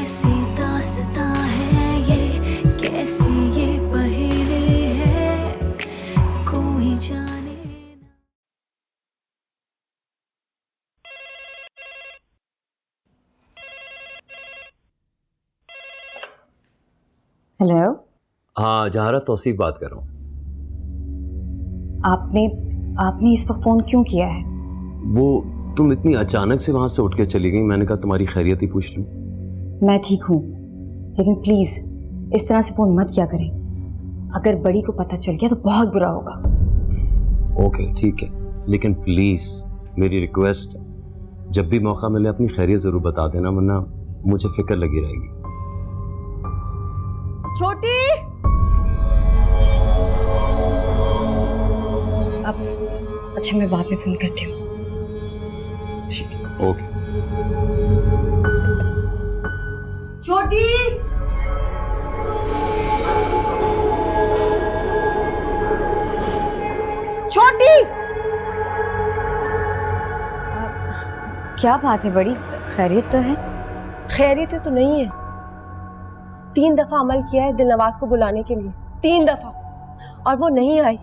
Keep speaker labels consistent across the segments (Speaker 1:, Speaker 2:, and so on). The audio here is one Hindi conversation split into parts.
Speaker 1: कैसी दास्तां है ये, कैसी ये पहेली है, कोई जाने ना।
Speaker 2: हेलो,
Speaker 3: हाँ जहारा तौसीफ बात कर रहा हूँ।
Speaker 2: आपने इस वक्त फ़ोन क्यों किया है?
Speaker 3: वो तुम इतनी अचानक से वहाँ से उठ के चली गई, मैंने कहा तुम्हारी खैरियत ही पूछ लूँ।
Speaker 2: मैं ठीक हूँ, लेकिन प्लीज़ इस तरह से फ़ोन मत किया करें। अगर बड़ी को पता चल गया तो बहुत बुरा होगा।
Speaker 3: ओके ठीक है, लेकिन प्लीज़ मेरी रिक्वेस्ट है, जब भी मौका मिले अपनी खैरियत ज़रूर बता देना, वरना मुझे फिक्र लगी रहेगी।
Speaker 4: छोटी,
Speaker 2: अच्छा मैं बाद में फ़ोन करती हूँ।
Speaker 3: ठीक है, ओके।
Speaker 4: छोटी, छोटी।
Speaker 2: क्या बात है बड़ी, खैरियत तो है?
Speaker 4: खैरियत तो नहीं है। 3 दफा अमल किया है दिलनवाज को बुलाने के लिए, 3 दफा, और वो नहीं आई।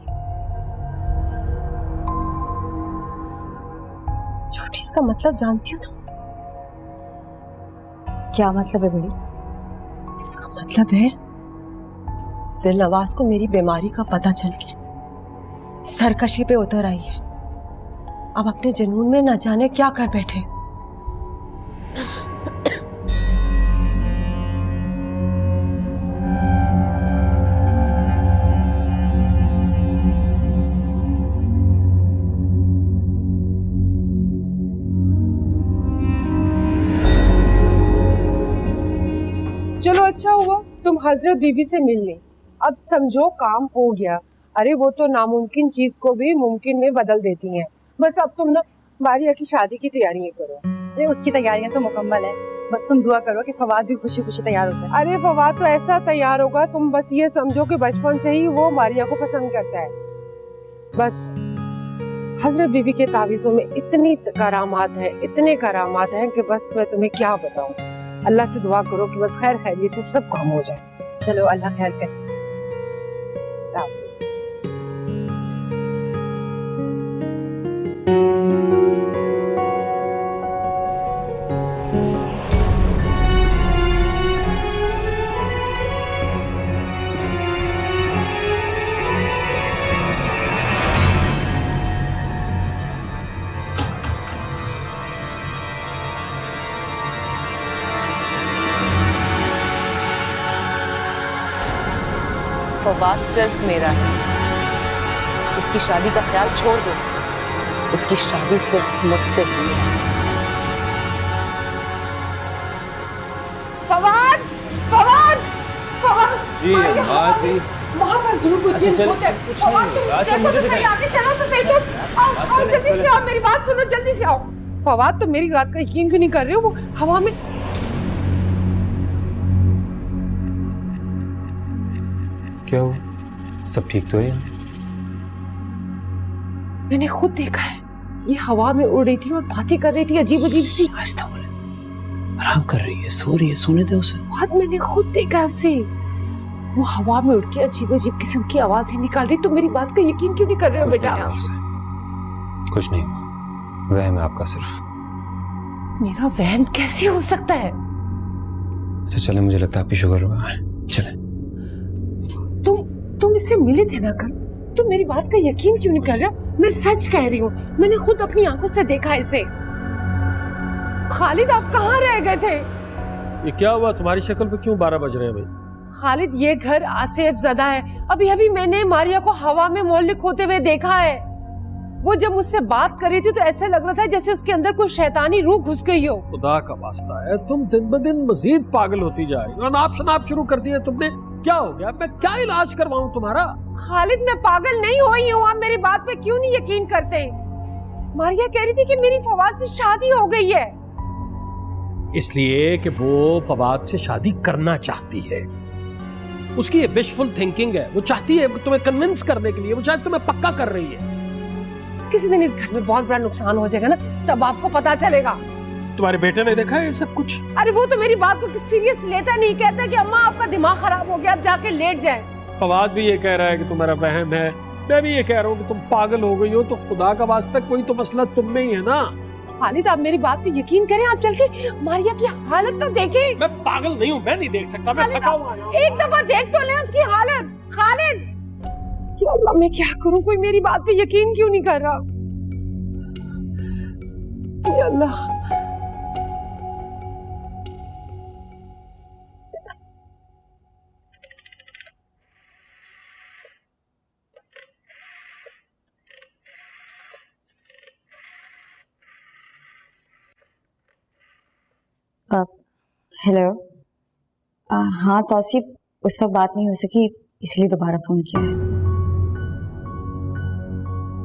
Speaker 4: छोटी, इसका मतलब जानती हो तुम?
Speaker 2: क्या मतलब है बड़ी?
Speaker 4: इसका मतलब है दिलनवाज को मेरी बीमारी का पता चल गया, सरकशी पे उतर आई है। अब अपने जुनून में न जाने क्या कर बैठे।
Speaker 5: चलो अच्छा हुआ तुम हजरत बीबी से मिल ली, अब समझो काम हो गया। अरे वो तो नामुमकिन चीज को भी मुमकिन में बदल देती हैं। बस अब तुम ना मारिया की शादी की तैयारियां करो।
Speaker 6: अरे उसकी तैयारियां तो मुकम्मल है, बस तुम दुआ करो कि फवाद भी खुशी खुशी तैयार होता है।
Speaker 5: अरे फवाद तो ऐसा तैयार होगा, तुम बस ये समझो कि बचपन से ही वो मारिया को पसंद करता है। बस हजरत बीबी के तावीज़ों में इतनी करामात है, इतने करामात हैं कि बस मैं तुम्हें क्या बताऊं। अल्लाह से दुआ करो कि बस खैर खैरियत से सब काम हो जाए।
Speaker 6: चलो अल्लाह खैर करे।
Speaker 5: हाफिज़।
Speaker 4: फवाद सिर्फ मेरा है, उसकी शादी का ख्याल छोड़ दो, उसकी शादी सिर्फ मुझसे हुई है।
Speaker 5: फवाद, फवाद, फवाद,
Speaker 3: जी माँ जी,
Speaker 5: वहाँ पर जरूर कुछ चीज होता है। फवाद तुम देखो तो सही, आगे चलो तो सही, तुम आओ जल्दी से आओ, मेरी बात सुनो, जल्दी से आओ। फवाद तुम मेरी बात का यकीन क्यों नहीं कर रहे हो? वो हवा में
Speaker 7: क्या हुआ? सब ठीक तो है?
Speaker 5: मैंने खुद देखा है, ये हवा में उड़ रही थी और बातें कर रही थी अजीब अजीब सी।
Speaker 7: आस्ता बोले, आराम कर रही है, सो रही है, सोने दे उसे।
Speaker 5: बहुत मैंने खुद देखा है उसे, वो हवा में उड़ के अजीब अजीब किस्म की आवाजें निकाल रही। तुम मेरी बात का यकीन क्यों नहीं कर रहे हो बेटा?
Speaker 7: कुछ नहीं हुआ, वहम है आपका सिर्फ।
Speaker 5: मेरा वहम कैसे हो सकता है?
Speaker 7: अच्छा चले, मुझे लगता है आपकी शुगर हुआ है, चले।
Speaker 5: तुम इससे मिले थे ना कल, तुम मेरी बात का यकीन क्यों नहीं कर रहे हो? मैं सच कह रही हूँ, मैंने खुद अपनी आंखों से देखा इसे। खालिद आप कहाँ रह गए थे?
Speaker 8: ये क्या हुआ? तुम्हारी शक्ल पे क्यों 12 बज रहे हैं भाई?
Speaker 5: खालिद ये घर आसेब ज़दा है। अभी अभी मैंने मारिया को हवा में मोहल्लिक होते हुए देखा है। वो जब मुझसे बात कर रही थी तो ऐसा लग रहा था जैसे उसके अंदर कोई शैतानी रूह घुस गई हो।
Speaker 8: खुदा का वास्ता है, तुम दिन ब दिन मजीद पागल होती जा रही हो। अनाप शनाप शुरू कर दिया तुमने, क्या हो गया? मैं क्या इलाज करवाऊं तुम्हारा?
Speaker 5: खालिद मैं पागल नहीं हुई हूँ, आप मेरी बात पे क्यों नहीं यकीन करते? मारिया कह रही थी कि मेरी फवाद से शादी हो गई है।
Speaker 8: इसलिए कि वो फवाद से शादी करना चाहती है, उसकी ये विशफुल थिंकिंग है। वो चाहती है तुम्हें कन्विंस करने के लिए, वो शायद तुम्हें पक्का कर रही है।
Speaker 5: किसी दिन इस घर में बहुत बड़ा नुकसान हो जाएगा ना, तब आपको पता चलेगा।
Speaker 8: तुम्हारे बेटे ने देखा है ये सब कुछ?
Speaker 5: अरे वो तो मेरी बात को सीरियस लेता नहीं, कहता है कि अम्मा आपका दिमाग खराब हो गया, आप जाके लेट जाए।
Speaker 8: फवाद भी ये कह रहा है कि तुम्हारा वहम है, मैं भी ये कह रहा हूँ कि तुम पागल हो गई हो। तो खुदा का वास्ता कोई तो मसला तुम में ही है ना।
Speaker 5: खालिद आप मेरी बात पे यकीन करें, आप चल के मारिया की हालत तो देखें।
Speaker 8: मैं पागल नहीं हूँ, मैं नहीं देख सकता, मैं थका हुआ हूँ।
Speaker 5: एक दफा देख तो ले उसकी हालत। खालिद क्या अल्लाह मैं क्या करूं, कोई मेरी बात पे यकीन क्यों नहीं कर रहा। या अल्लाह
Speaker 2: हेलो। हाँ तौसीफ, उस वक्त बात नहीं हो सकी इसलिए दोबारा फ़ोन किया है।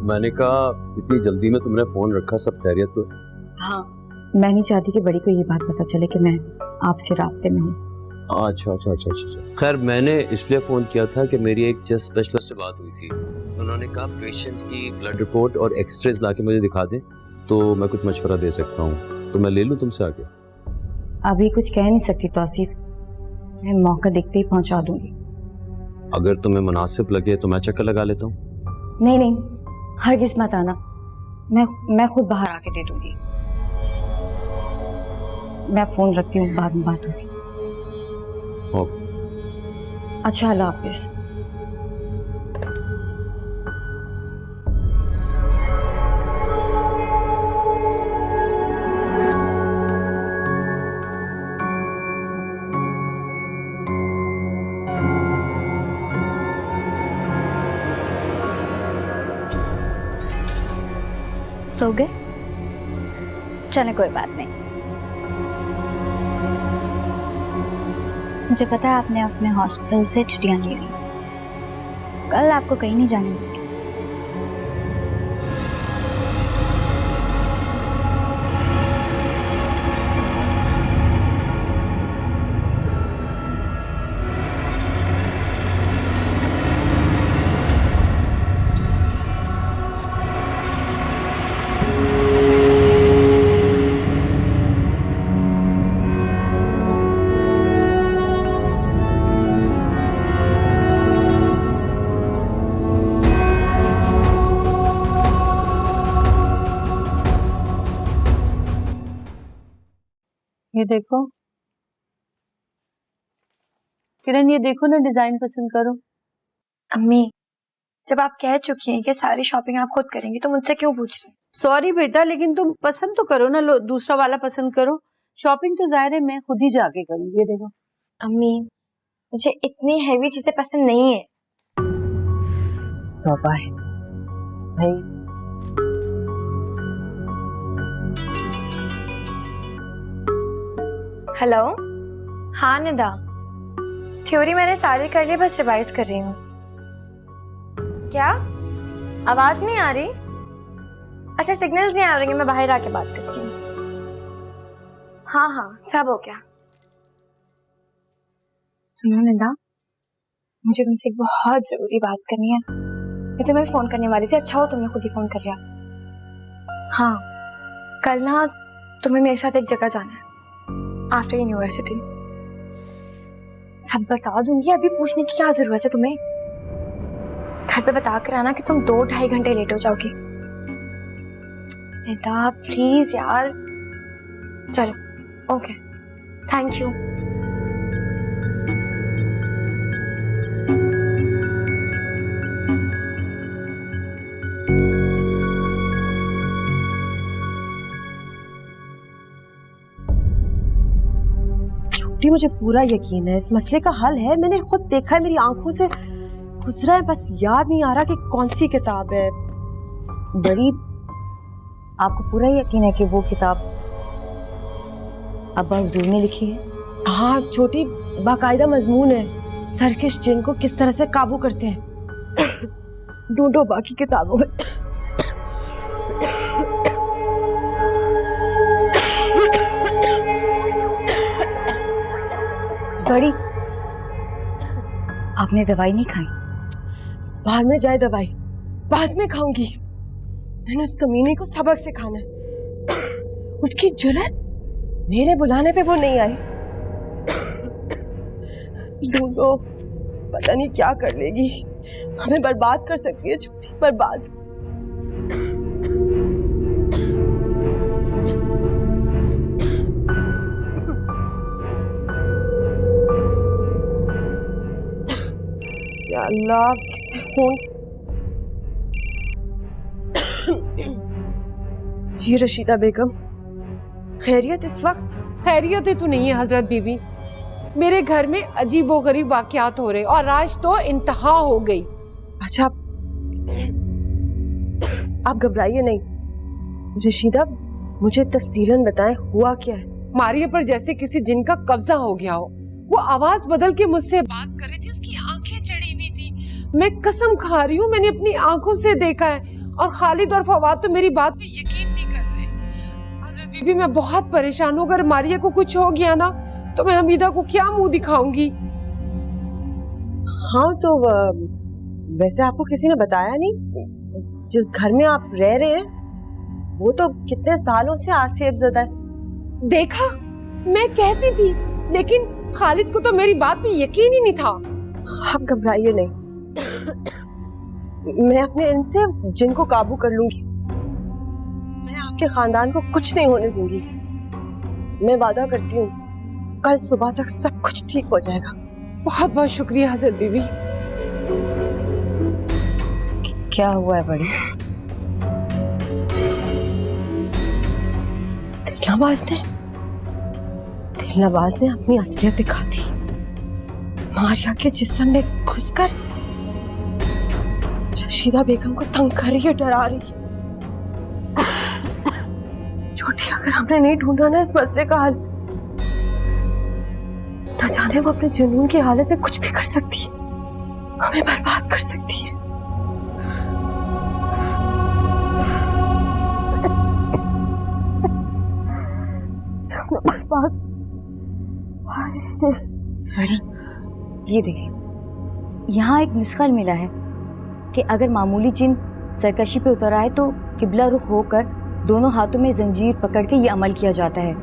Speaker 3: मैंने कहा इतनी जल्दी में तुमने फ़ोन रखा, सब खैरियत तो?
Speaker 2: हाँ, मैं नहीं चाहती कि बड़ी को ये बात पता चले कि मैं आपसे राब्ते में हूँ।
Speaker 3: अच्छा अच्छा अच्छा अच्छा। खैर मैंने इसलिए फ़ोन किया था कि मेरी एक चेस्ट स्पेशलिस्ट से बात हुई थी। उन्होंने कहा पेशेंट की ब्लड रिपोर्ट और एक्सरेज ला के मुझे दिखा दें तो मैं कुछ मशवरा दे सकता हूँ। तो मैं ले लूँ तुमसे आगे?
Speaker 2: अभी कुछ कह नहीं सकती तौसीफ, मैं मौका देखते ही पहुंचा दूंगी।
Speaker 3: अगर तुम्हें मुनासिब लगे तो मैं चक्कर लगा लेता हूँ।
Speaker 2: नहीं नहीं, हरगिज़ मत आना, मैं खुद बाहर आके दे दूंगी। मैं फ़ोन रखती हूँ, बाद में बात होगी। अच्छा, अल्लाह हाफिज़।
Speaker 9: सो गए? चले कोई बात नहीं। मुझे पता है आपने अपने हॉस्पिटल से छुट्टियां ली हुई, कल आपको कहीं नहीं जाने दूंगी।
Speaker 6: ये देखो किरण, ये देखो ना, डिजाइन पसंद करो।
Speaker 9: अम्मी, जब आप कह चुकी हैं कि सारी शॉपिंग आप खुद करेंगी तो मुझसे क्यों पूछ रही हैं?
Speaker 6: सॉरी बेटा, लेकिन तुम पसंद तो करो ना, लो दूसरा वाला पसंद करो। शॉपिंग तो जाहिर है मैं खुद ही जाके करूँ। ये देखो।
Speaker 9: अम्मी, मुझे इतनी हैवी चीजें पसंद नहीं है।
Speaker 6: तौबा है भाई।
Speaker 9: हेलो, हाँ निदा, थ्योरी मैंने सारी कर ली, बस रिवाइज कर रही हूँ। क्या आवाज नहीं आ रही? अच्छा, सिग्नल्स नहीं आ रही हैं, मैं बाहर आके बात करती हूँ। हाँ हाँ, सब हो गया। सुनो निदा, मुझे तुमसे एक बहुत जरूरी बात करनी है। मैं तुम्हें फोन करने वाली थी, अच्छा हो तुमने खुद ही फोन कर लिया। हाँ, कल ना तुम्हें मेरे साथ एक जगह जाना है आफ्टर यूनिवर्सिटी। सब बता दूंगी, अभी पूछने की क्या जरूरत है तुम्हें। घर पे बता कर आना कि तुम 2-2.5 घंटे लेट हो जाओगी। निदा प्लीज यार। चलो ओके, थैंक यू।
Speaker 4: मुझे पूरा यकीन है इस मसले का हल है। मैंने खुद देखा है, मेरी आंखों से गुजरा है, बस याद नहीं आ रहा कि कौन सी किताब है।
Speaker 2: बड़ी, आपको पूरा यकीन है कि वो किताब अब्बा हुजूर ने लिखी है?
Speaker 4: हाँ छोटी, बाकायदा मजमून है सरकश जिन को किस तरह से काबू करते हैं। ढूंढो बाकी किताबों में।
Speaker 2: बड़ी, आपने दवाई नहीं खाई?
Speaker 4: बाहर में जाए दवाई, बाद में खाऊंगी। मैंने उस कमीने को सबक सिखाना है। उसकी जुर्रत मेरे बुलाने पे वो नहीं आई। ढूंढो, पता नहीं क्या कर लेगी, हमें बर्बाद कर सकती है, छोटी बर्बाद। या अल्लाह, किसने फोन? जी रशीदा बेगम, खैरियत इस वक्त?
Speaker 5: खैरियत ही तो नहीं है हजरत बीबी। मेरे घर में अजीबोगरीब वाकयात हो रहे और आज तो इंतहा हो गई।
Speaker 4: अच्छा, आप घबराइए नहीं। रशीदा, मुझे तफसीलन बताएं, हुआ क्या है?
Speaker 5: मारिया पर जैसे किसी जिन का कब्जा हो गया हो। वो आवाज बदल के मुझसे बात कर रही थी, उसकी आंखें चढ़ी हुई थी। मैं कसम खा रही हूँ, मैंने अपनी आंखों से देखा है। और खालिद और फवाद तो मेरी बात पे यकीन नहीं कर रहे। हजरत बीबी, मैं बहुत परेशान हूँ। अगर मारिया को कुछ हो गया ना तो मैं हमीदा को क्या मुंह दिखाऊंगी?
Speaker 4: हाँ, तो वैसे आपको किसी ने बताया नहीं? जिस घर में आप रह रहे हैं वो तो कितने सालों से आसेबज़दा है।
Speaker 5: देखा, मैं कहती थी, लेकिन खालिद को तो मेरी बात पे यकीन ही नहीं था।
Speaker 4: आप घबराइए नहीं, मैं अपने इनसे जिन को काबू कर लूंगी। मैं आपके खानदान को कुछ नहीं होने दूंगी। मैं वादा करती हूँ, कल सुबह तक सब कुछ ठीक हो जाएगा।
Speaker 5: बहुत बहुत शुक्रिया हजरत बीबी।
Speaker 2: क्या हुआ है बड़ी?
Speaker 4: दिलनवाज ने अपनी असलियत दिखा दी। मारिया के जिस्म में घुसकर रशीदा बेगम को तंग कर रही है, डरा रही है। छोटी, अगर हमने नहीं ढूंढा ना इस मसले का हल, न जाने वो अपने जुनून की हालत में कुछ भी कर सकती है, हमें बर्बाद कर सकती है। बर्बाद।
Speaker 2: बड़ी, ये देखिए, यहाँ एक नुस्खा मिला है कि अगर मामूली जिन सरकशी पे उतर आए तो किबला रुख होकर दोनों हाथों में जंजीर पकड़ के ये अमल किया जाता है।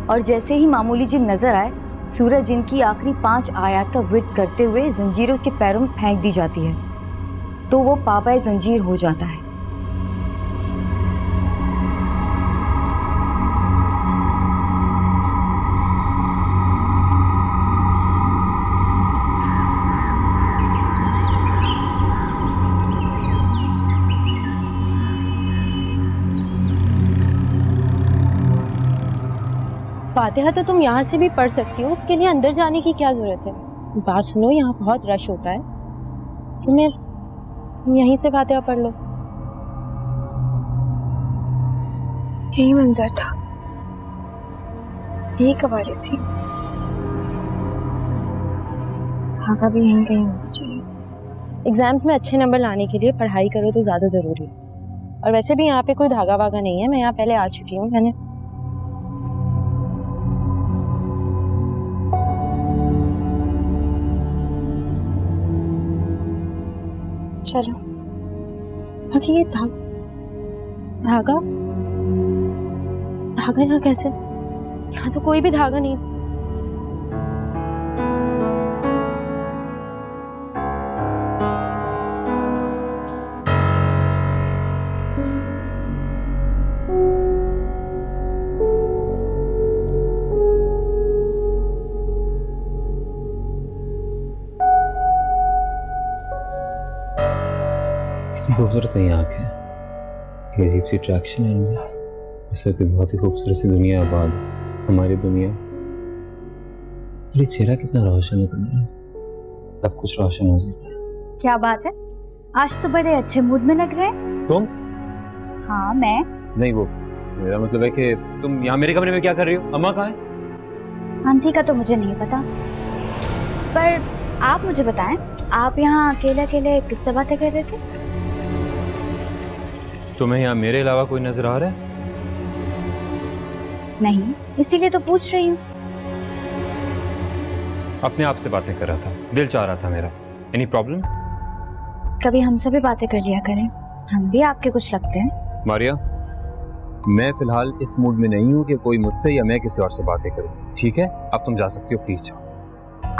Speaker 2: और जैसे ही मामूली जिन नजर आए, सूरज जिन की आखिरी 5 आयत का विर्द करते हुए जंजीरें उसके पैरों में फेंक दी जाती है, तो वो पाबाए जंजीर हो जाता है।
Speaker 10: फातिहा तो तुम यहाँ से भी पढ़ सकती हो, उसके लिए अंदर जाने की क्या जरूरत है? बात सुनो, यहाँ बहुत रश होता है, तुम्हें यहीं से फातिहा पढ़ लो।
Speaker 9: यही मंजर था, यही कवाली थी। धागा भी यहीं कहीं होना चाहिए।
Speaker 10: एग्जाम्स में अच्छे नंबर लाने के लिए पढ़ाई करो तो ज़्यादा ज़रूरी है। और वैसे भी यहाँ पे कोई धागा वागा नहीं है, मैं यहाँ पहले आ चुकी हूँ। मैंने
Speaker 9: चलो।
Speaker 10: बाकी ये धागा धागा यहाँ कैसे? यहाँ तो कोई भी धागा नहीं।
Speaker 7: खूबसूरत है ये आँखें, ये अजीब सी अट्रैक्शन है इनमें। इससे भी बहुत ही खूबसूरत सी दुनिया आबाद है, हमारी दुनिया। और ये चेहरा कितना रोशन है तुम्हारा, सब कुछ रोशन हो जाता है।
Speaker 1: क्या बात है, आज तो बड़े अच्छे मूड में लग रहे हैं।
Speaker 7: तुम?
Speaker 1: हाँ मैं।
Speaker 7: नहीं, वो मेरा मतलब है कि तुम यहाँ मेरे कमरे में क्या कर रही हो? अम्मा कहाँ है?
Speaker 1: आंटी का तो मुझे नहीं पता, पर आप मुझे बताएं, आप यहाँ अकेले अकेले किससे बातें कर रहे थे?
Speaker 7: तुम्हें यहाँ मेरे अलावा कोई नजर आ रहा है?
Speaker 1: नहीं, इसीलिए तो पूछ रही हूँ।
Speaker 7: अपने आप से बातें कर रहा था, दिल चाह रहा था मेरा। Any problem?
Speaker 1: कभी हमसे भी बातें कर लिया करें, हम भी आपके कुछ लगते हैं।
Speaker 7: मारिया, मैं फिलहाल इस मूड में नहीं हूँ कि कोई मुझसे या मैं किसी और से बातें करूँ, ठीक है? अब तुम जा सकती हो, प्लीज जाओ।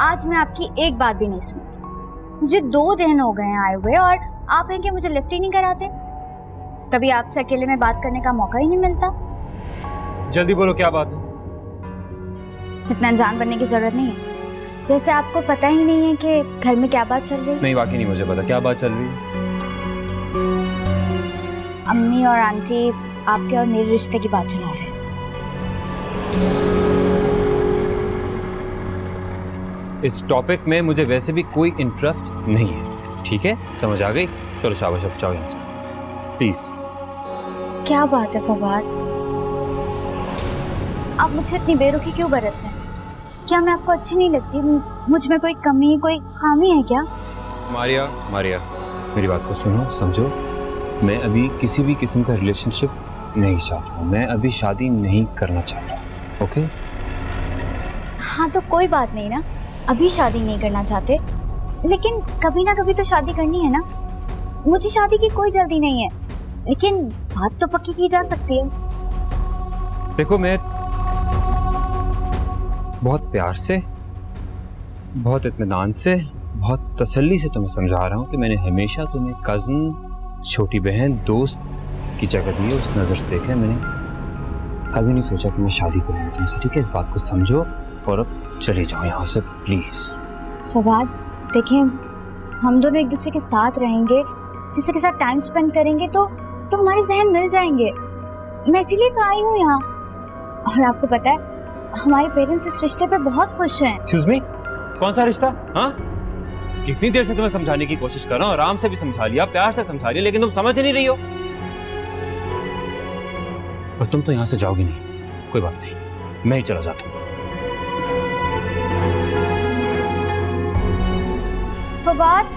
Speaker 1: आज मैं आपकी एक बात भी नहीं सुनूंगी। मुझे 2 दिन हो गए हैं आए हुए और आप हैं कि मुझे लिफ्ट ही नहीं कराते। कभी आपसे अकेले में बात करने का मौका ही नहीं मिलता।
Speaker 7: जल्दी बोलो, क्या बात है?
Speaker 1: इतना अनजान बनने की जरूरत नहीं है। जैसे आपको पता ही नहीं है कि घर में क्या बात चल रही है।
Speaker 7: नहीं, वाकई नहीं मुझे पता क्या बात चल रही है।
Speaker 1: अम्मी और आंटी आपके और मेरे रिश्ते की बात चला रहे हैं।
Speaker 7: इस टॉपिक में मुझे वैसे भी कोई इंटरेस्ट नहीं है, ठीक है? समझ आ गई? चलो शाबाश, अब जाओ यहाँ से प्लीज।
Speaker 1: क्या बात है फवाद, आप मुझसे इतनी बेरुखी क्यों बरत रहे हैं? क्या मैं आपको अच्छी नहीं लगती? मुझ में कोई कमी, कोई खामी है क्या?
Speaker 7: मारिया, मारिया, मेरी बात को सुनो, समझो। मैं अभी किसी भी किस्म का रिलेशनशिप नहीं चाहता हूँ। मैं अभी शादी नहीं करना चाहता, ओके?
Speaker 1: हाँ तो कोई बात नहीं ना, अभी शादी नहीं करना चाहते, लेकिन कभी ना कभी तो शादी करनी है ना। मुझे शादी की कोई जल्दी नहीं है, लेकिन बात तो पक्की की जा सकती है।
Speaker 7: देखो, मैं बहुत प्यार से, बहुत इत्मीनान से, बहुत तसल्ली से तुम्हें समझा रहा हूँ कि मैंने हमेशा तुम्हें कज़न, छोटी बहन, दोस्त की जगह दी है, उस नज़र से देखा है। मैंने कभी नहीं सोचा कि मैं शादी करूँगा तुमसे, ठीक है? इस बात को समझो और अब चले जाओ यहाँ से प्लीज़।
Speaker 1: फवाद देखें, हम दोनों एक दूसरे के साथ रहेंगे, दूसरे के साथ टाइम स्पेंड करेंगे तो हमारे जहन मिल जाएंगे। मैं इसीलिए तो आई हूँ यहाँ। और आपको पता है, हमारे पेरेंट्स इस रिश्ते पे बहुत खुश हैं।
Speaker 7: एक्सक्यूज मी, कौन सा रिश्ता? हाँ, कितनी देर से तुम्हें समझाने की कोशिश कर रहा हूँ, आराम से भी समझा लिया, प्यार से समझा लिया, लेकिन तुम समझ नहीं रही हो। और तुम तो यहाँ से जाओगी नहीं, कोई बात नहीं, मैं ही चला जाता हूँ।
Speaker 1: फवाद,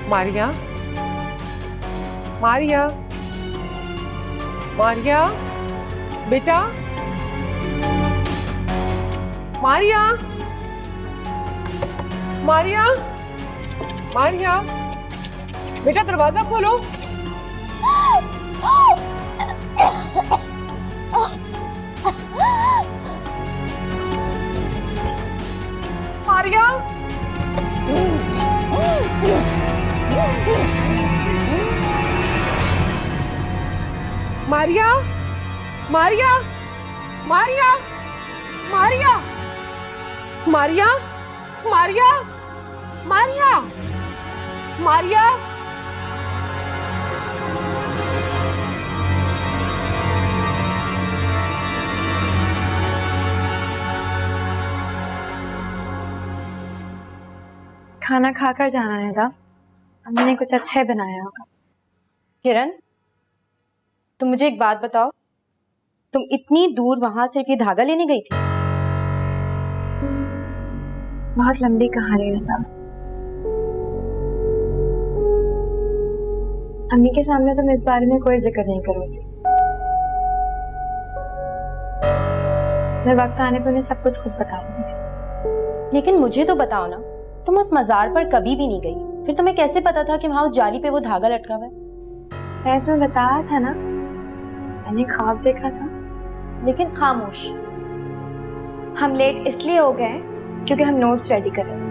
Speaker 5: मारिया, मारिया, मारिया, बेटा, मारिया, मारिया, मारिया, बेटा दरवाजा खोलो। मारिया, मारिया, मारिया, मारिया, मारिया, मारिया, मारिया, मारिया, मारिया,
Speaker 9: खाना खाकर जाना है था, अम्मी ने कुछ अच्छा ही बनाया होगा।
Speaker 10: किरण, तुम मुझे एक बात बताओ, तुम इतनी दूर वहां सिर्फ ये धागा लेने गई थी?
Speaker 9: बहुत लंबी कहानी है था। अम्मी के सामने तुम इस बारे में कोई जिक्र नहीं करोगी। मैं वक्त आने पर उन्हें सब कुछ खुद बता दूंगी।
Speaker 10: लेकिन मुझे तो बताओ ना, तुम उस मजार पर कभी भी नहीं गई, फिर तुम्हें कैसे पता था कि वहां उस जाली पे वो धागा लटका हुआ है?
Speaker 9: मैंने तुम्हें बताया था ना, मैंने ख्वाब देखा था। लेकिन खामोश। हम लेट इसलिए हो गए क्योंकि हम नोट्स रेडी कर रहे थे,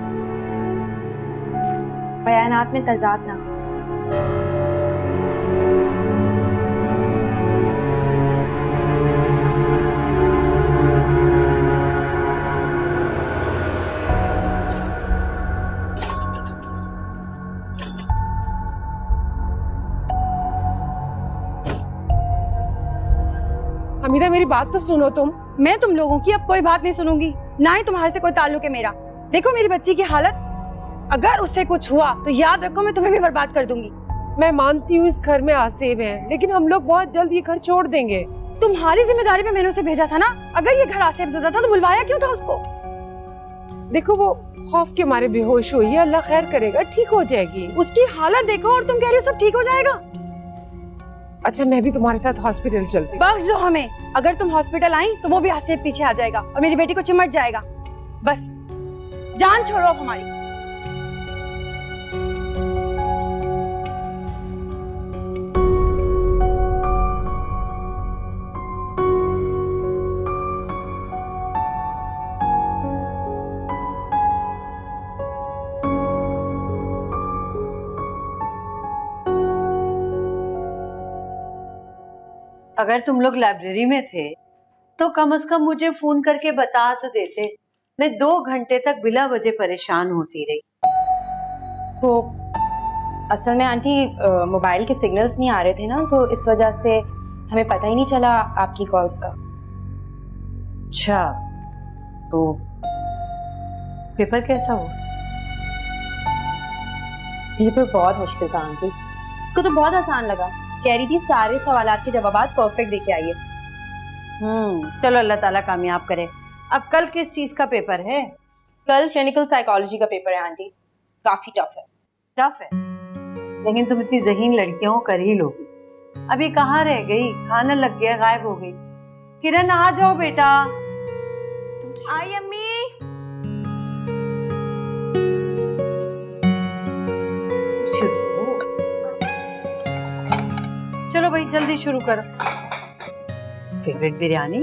Speaker 9: बयानात में तजाद ना हो।
Speaker 5: हमीदा मेरी बात तो सुनो तुम।
Speaker 10: मैं तुम लोगों की अब कोई बात नहीं सुनूंगी, ना ही तुम्हारे से कोई ताल्लुक है मेरा। देखो मेरी बच्ची की हालत, अगर उससे कुछ हुआ तो याद रखो मैं तुम्हें भी बर्बाद कर दूंगी।
Speaker 5: मैं मानती हूँ इस घर में आसेब है, लेकिन हम लोग बहुत जल्द ये घर छोड़ देंगे।
Speaker 10: तुम्हारी जिम्मेदारी पे मैंने उसे भेजा था ना। अगर ये घर आसेब ज़दा था तो बुलवाया क्यों था उसको?
Speaker 5: देखो वो खौफ के मारे बेहोश हुई है, अल्लाह खैर करेगा, ठीक हो जाएगी।
Speaker 10: उसकी हालत देखो और तुम कह रही हो सब ठीक हो जाएगा।
Speaker 5: अच्छा मैं भी तुम्हारे साथ हॉस्पिटल चलती।
Speaker 10: बख्श दो हमें, अगर तुम हॉस्पिटल आई तो वो भी आसेब पीछे आ जाएगा और मेरी बेटी को चिमट जाएगा। बस जान छोड़ो अब हमारी।
Speaker 6: अगर तुम लोग लाइब्रेरी में थे तो कम से कम मुझे फोन करके बता तो देते। मैं 2 घंटे तक बिला वजह परेशान होती रही।
Speaker 10: तो असल में आंटी मोबाइल के सिग्नल्स नहीं आ रहे थे ना, तो इस वजह से हमें पता ही नहीं चला आपकी कॉल्स का।
Speaker 6: अच्छा तो पेपर कैसा हुआ?
Speaker 10: पेपर बहुत मुश्किल था आंटी, इसको तो बहुत आसान लगा। कह रही थी सारे सवालात के जवाबात परफेक्ट देके आइए।
Speaker 6: चलो अल्लाह ताला कामयाब करे। अब कल किस चीज का पेपर है?
Speaker 10: कल क्लिनिकल साइकोलॉजी का पेपर है आंटी, काफी टफ है।
Speaker 6: टफ है, लेकिन तुम इतनी ज़हीन लड़कियों को कर ही लोगी। अभी कहाँ रह गई? खाना लग गया, गायब हो गई। किरण आ जाओ बेटा।
Speaker 9: आई अम्मी।
Speaker 6: चलो भाई जल्दी शुरू करो। फेवरेट बिरयानी।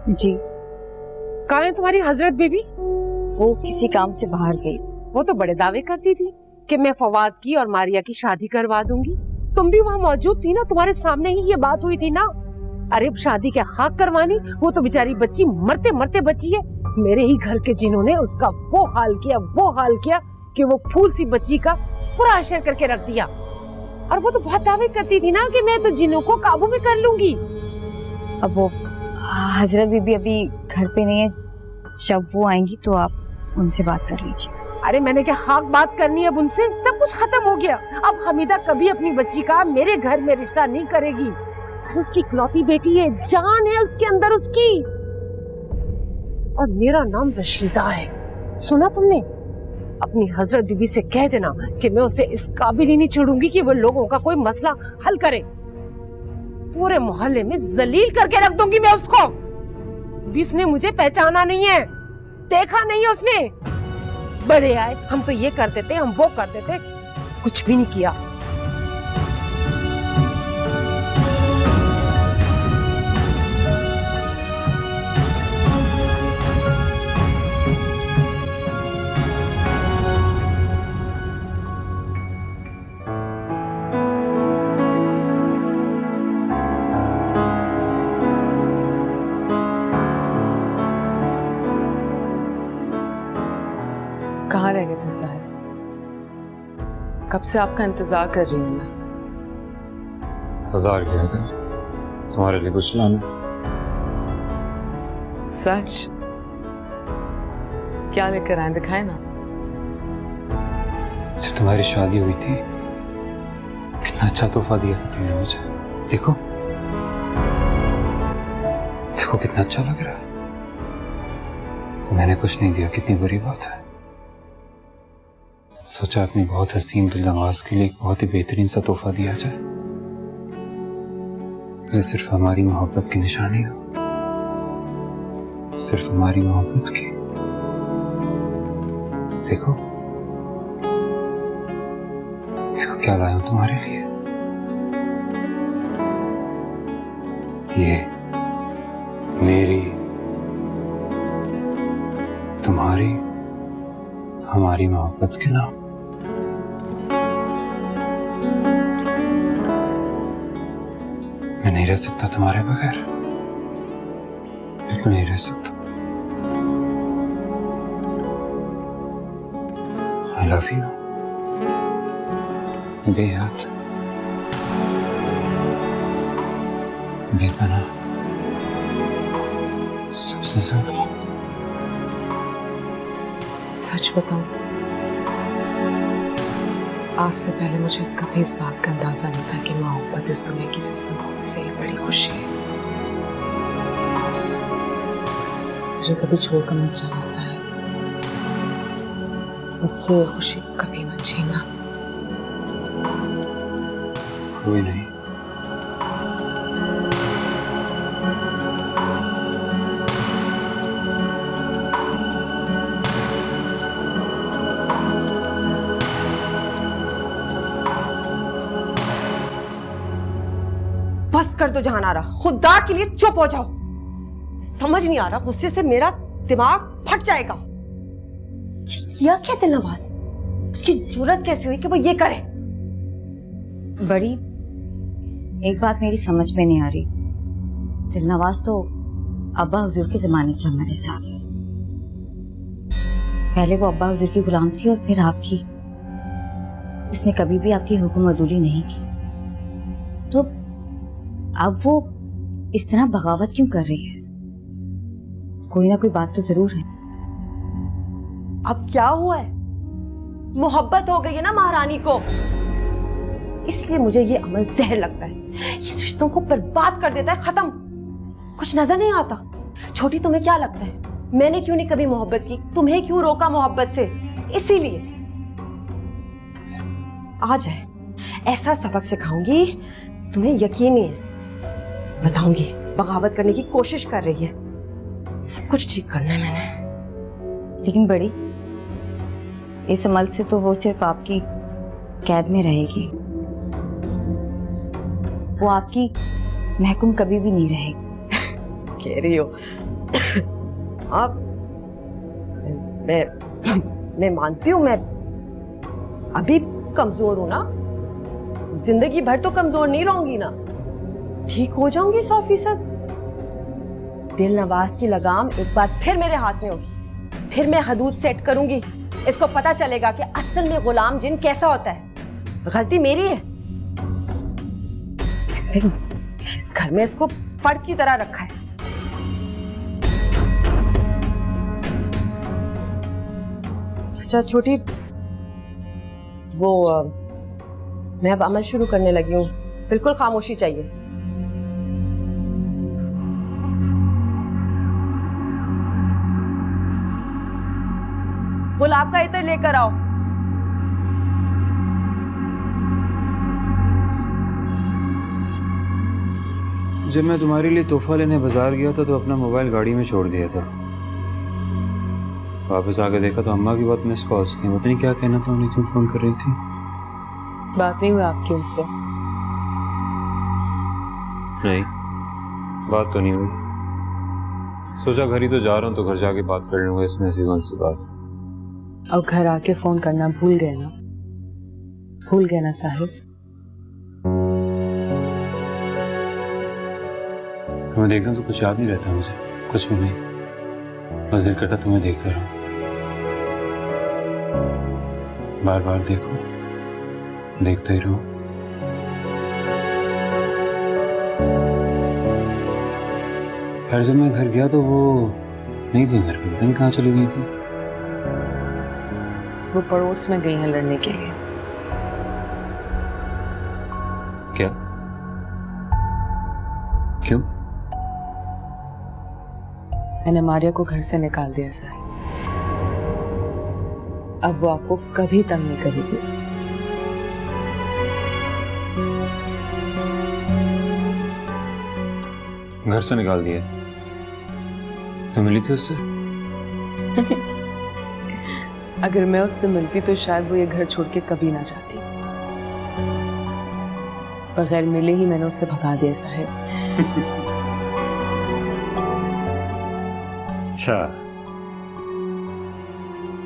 Speaker 2: जी
Speaker 5: कहाँ है तुम्हारी हजरत बीबी?
Speaker 2: वो किसी काम से बाहर गई।
Speaker 5: वो तो बड़े दावे करती थी कि मैं फवाद की और मारिया की शादी करवा दूंगी। तुम भी वहाँ मौजूद थी ना, तुम्हारे सामने ही ये बात हुई थी ना। अरे शादी क्या खाक करवानी, वो तो बेचारी बच्ची मरते मरते बची है। मेरे ही घर के जिन्होंने उसका वो हाल किया कि वो फूल सी बच्ची का पूरा असर करके रख दिया। और वो तो बहुत दावे करती थी ना कि मैं तो जिन्हों को काबू में कर लूंगी।
Speaker 2: अब वो हजरत बीबी अभी घर पे नहीं है, जब वो आएंगी तो आप उनसे बात कर लीजिए।
Speaker 5: अरे मैंने क्या खाक बात करनी है अब उनसे? सब कुछ खत्म हो गया। अब हमीदा कभी अपनी बच्ची का मेरे घर में रिश्ता नहीं करेगी। उसकी इकलौती बेटी है, जान है उसके अंदर उसकी। और मेरा नाम रशीदा है। सुना तुमने? अपनी हजरत बीबी से कह देना कि मैं उसे इस काबिल ही नहीं छोड़ूंगी कि वो लोगों का कोई मसला हल करे। पूरे मोहल्ले में जलील करके रख दूंगी मैं उसको। उसने मुझे पहचाना नहीं है, देखा नहीं है उसने। बड़े आए, हम तो ये कर देते, हम वो कर देते, कुछ भी नहीं किया।
Speaker 11: कहाँ रह गए थे साहिब? कब से आपका इंतजार कर रही हूँ मैं।
Speaker 7: बाजार गया था तुम्हारे लिए कुछ लाना।
Speaker 11: सच? क्या लेकर आए, दिखाए ना।
Speaker 7: जब तुम्हारी शादी हुई थी कितना अच्छा तोहफा दिया था तुमने मुझे। देखो देखो कितना अच्छा लग रहा है। मैंने कुछ नहीं दिया, कितनी बुरी बात है। सोचा अपनी बहुत हसीन दिलनवाज के लिए एक बहुत ही बेहतरीन सा तोहफा दिया जाए, ये सिर्फ हमारी मोहब्बत की निशानी हो, सिर्फ हमारी मोहब्बत की। देखो देखो क्या लाया हूं तुम्हारे लिए। ये मेरी, तुम्हारी, हमारी मोहब्बत के नाम। मैं नहीं रह सकता तुम्हारे बगैर, बिल्कुल नहीं रह सकता। I love you, बेहद, बेपनाह, सबसे ज्यादा।
Speaker 11: सच बताऊं, आज से पहले मुझे कभी इस बात का अंदाजा नहीं था कि मोहब्बत इस दुनिया की सबसे बड़ी खुशी है। मुझे कभी छोड़कर मत जाना साहिब, मुझसे खुशी कभी मत छीनना।
Speaker 7: कोई नहीं,
Speaker 4: बस कर दो जहानारा, खुदा के लिए चुप हो जाओ। समझ नहीं आ रहा, गुस्से से मेरा दिमाग फट जाएगा। किया क्या दिलनवाज, उसकी जुर्रत कैसे हुई कि वो ये करे?
Speaker 2: बड़ी, एक बात मेरी समझ में नहीं आ रही। दिलनवाज तो अब्बा हुजूर के जमाने से हमारे साथ है। पहले वो अब्बा हुजूर की गुलाम थी और फिर आपकी। उसने कभी भी आपकी हुक्म अदूली नहीं की, तो अब वो इस तरह बगावत क्यों कर रही है? कोई ना कोई बात तो जरूर है।
Speaker 4: अब क्या हुआ है? मोहब्बत हो गई है ना महारानी को, इसलिए मुझे ये अमल जहर लगता है। ये रिश्तों को बर्बाद कर देता है, खत्म। कुछ नजर नहीं आता। छोटी, तुम्हें क्या लगता है मैंने क्यों नहीं कभी मोहब्बत की? तुम्हें क्यों रोका मोहब्बत से? इसीलिए आ जाए, ऐसा सबक सिखाऊंगी तुम्हें यकीन नहीं है। बताऊंगी बगावत करने की कोशिश कर रही है, सब कुछ ठीक करना है मैंने।
Speaker 2: लेकिन बड़ी, इस अमल से तो वो सिर्फ आपकी कैद में रहेगी, वो आपकी महकुम कभी भी नहीं रहेगी।
Speaker 4: कह रही हो आप? मैं मानती हूं, मैं अभी कमजोर हूं ना, जिंदगी भर तो कमजोर नहीं रहूंगी ना, ठीक हो जाऊंगी 100%। दिलनवाज की लगाम एक बार फिर मेरे हाथ में होगी, फिर मैं हदूद सेट करूंगी। इसको पता चलेगा कि असल में गुलाम जिन कैसा होता है। गलती मेरी है, इस घर में इसको फर्द की तरह रखा है। अच्छा छोटी, वो मैं अब अमल शुरू करने लगी हूँ, बिल्कुल खामोशी चाहिए। गुलाब का इत्र लेकर आओ।
Speaker 7: जब मैं तुम्हारे लिए तोहफा लेने बाजार गया था तो अपना मोबाइल गाड़ी में छोड़ दिया था। वापस आके देखा तो अम्मा की बहुत मिस कॉल्स थी। पता नहीं क्या कहना था उन्हें, क्यों फोन कर रही थी।
Speaker 11: बात नहीं हुई आपकी उनसे?
Speaker 7: नहीं, बात तो नहीं हुई। सोचा घर ही तो जा रहा हूँ तो घर जाके बात कर लूंगा, इसमें ऐसी कौन सी बात।
Speaker 11: अब घर आके फोन करना भूल गए ना? भूल गए ना साहिब?
Speaker 7: तुम्हें देखता हूँ तो कुछ याद नहीं रहता मुझे, कुछ भी नहीं। बस दिल करता तुम्हें देखते रहो, बार बार देखो, देखते ही रहो। खैर जब मैं घर गया तो वो नहीं थी घर पे, पता नहीं कहाँ चली गई थी।
Speaker 11: वो पड़ोस में गई हैं लड़ने के लिए।
Speaker 7: क्या? क्यों?
Speaker 11: मैंने मारिया को घर से निकाल दिया साहिब। अब वो आपको कभी तंग नहीं करेगी।
Speaker 7: घर से निकाल दिया तो मिली थी उससे?
Speaker 11: अगर मैं उससे मिलती तो शायद वो ये घर छोड़ के कभी ना जाती। बगैर मिले ही मैंने उसे भगा दिया साहिब।
Speaker 7: अच्छा,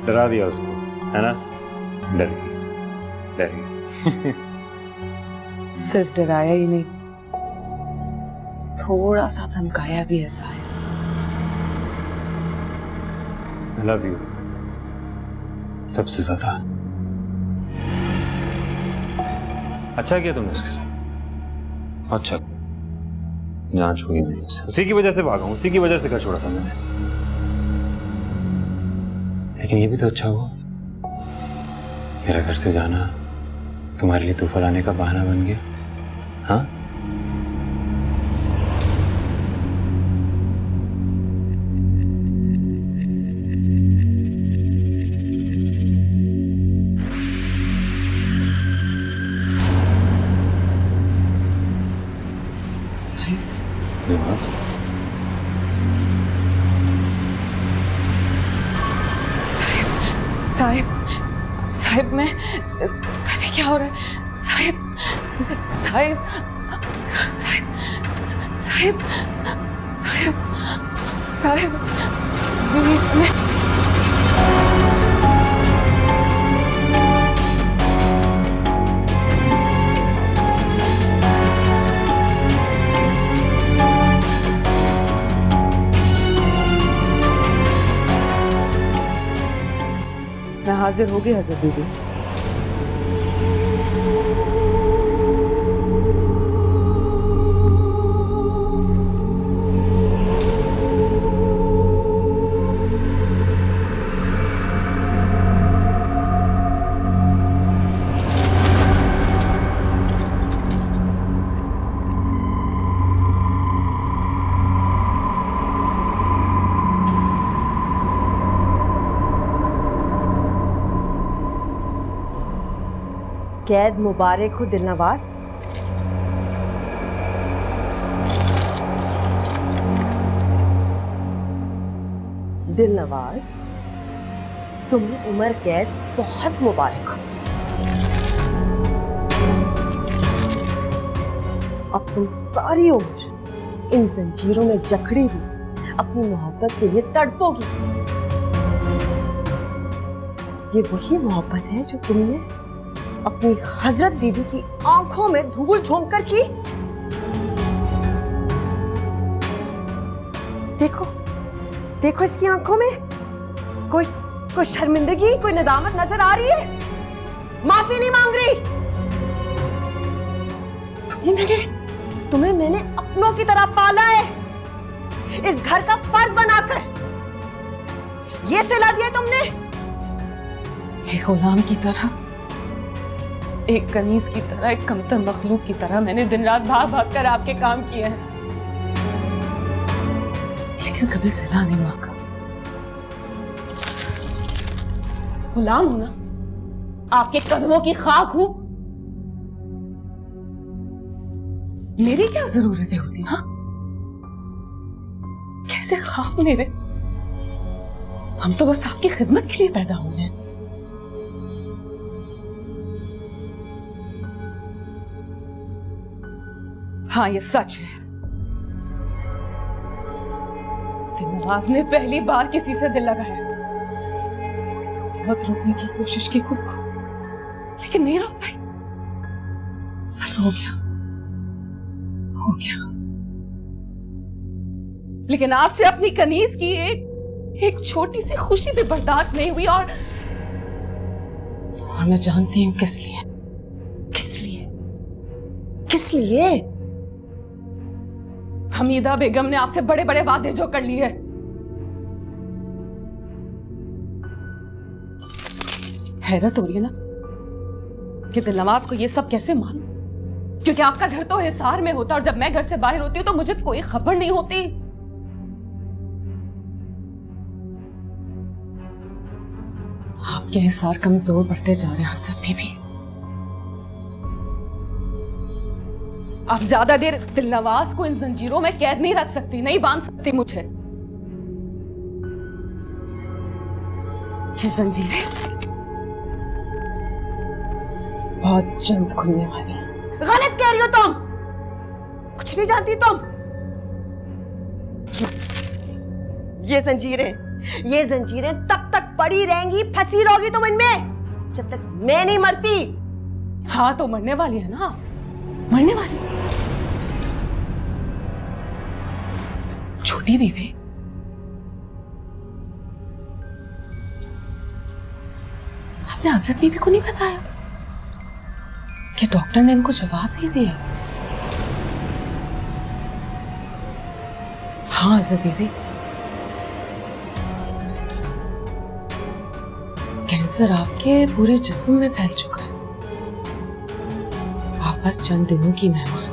Speaker 7: डरा दिया उसको, है ना? डर गई।
Speaker 11: सिर्फ डराया ही नहीं, थोड़ा सा धमकाया भी ऐसा है।
Speaker 7: I love you सबसे ज्यादा। अच्छा किया तुमने उसके साथ, अच्छा जान छोड़ी मैंने उसे, उसी की वजह से भागा हूं, उसी की वजह से घर छोड़ा था मैंने। लेकिन ये भी तो अच्छा हुआ, मेरा घर से जाना तुम्हारे लिए तूफा लाने का बहाना बन गया। हाँ,
Speaker 11: साहिब, साहिब मैं, साहिब क्या हो रहा है? साहिब, साहिब, साहिब, साहिब, साहिब, साहिब, मैं हाजिर हो गई हजरत बीबी।
Speaker 4: कैद मुबारक हो दिलनवाज। दिलनवाज, तुम्हें उम्र कैद बहुत मुबारक हो। अब तुम सारी उम्र इन जंजीरों में जकड़ी हुई अपनी मोहब्बत के लिए तड़पोगी। ये वही मोहब्बत है जो तुमने अपनी हजरत बीबी की आंखों में धूल झोंक कर की। देखो, देखो इसकी आंखों में कोई शर्मिंदगी, कोई नदामत नजर आ रही है? माफी नहीं मांग रही। तुम्हें मैंने अपनों की तरह पाला है, इस घर का फर्द बनाकर। ये सिला दिया तुमने।
Speaker 11: एक गुलाम की तरह, एक कनीज की तरह, एक कमतर मखलूक की तरह मैंने दिन रात भाग भाग कर आपके काम किए हैं, लेकिन कभी सिला नहीं मांगा। गुलाम हूं ना, आपके कदमों की खाक हूं। मेरी क्या जरूरतें होती? हाँ, कैसे खाक मेरे? हम तो बस आपकी खिदमत के लिए पैदा हुए हैं। हाँ, ये सच है, दिलनवाज ने पहली बार किसी से दिल लगाया। बहुत रोकने की कोशिश की खुद को, लेकिन नहीं रोक पाई। बस हो गया, हो गया। लेकिन आपसे अपनी कनीज की एक छोटी सी खुशी भी बर्दाश्त नहीं हुई। और मैं जानती हूं किस लिए, किस लिए, किस लिए। हमीदा बेगम ने आपसे बड़े बड़े वादे जो कर लिए। हैरत हो रही है ना कि दिलनवाज को ये सब कैसे मालूम, क्योंकि आपका घर तो हिसार में होता और जब मैं घर से बाहर होती हूँ तो मुझे कोई खबर नहीं होती। आप आपके हिसार कमजोर पड़ते जा रहे हैं हसरत बीबी। आप ज्यादा देर दिलनवाज को इन जंजीरों में कैद नहीं रख सकती, नहीं बांध सकती मुझे। ये जंजीरें बहुत जल्द खुलने वाली हैं।
Speaker 4: गलत कह रही हो तुम, कुछ नहीं जानती तुम। ये जंजीरें तब तक पड़ी रहेंगी, फंसी रहोगी तुम इनमें जब तक मैं नहीं मरती।
Speaker 11: हाँ तो मरने वाली है ना, मरने वाली। छोटी बीबी, आपने हसरत बीबी को नहीं बताया कि डॉक्टर ने इनको जवाब दे दिया? हाँ हसरत बीबी, कैंसर आपके पूरे जिस्म में फैल चुका है। आप बस चंद दिनों की मेहमान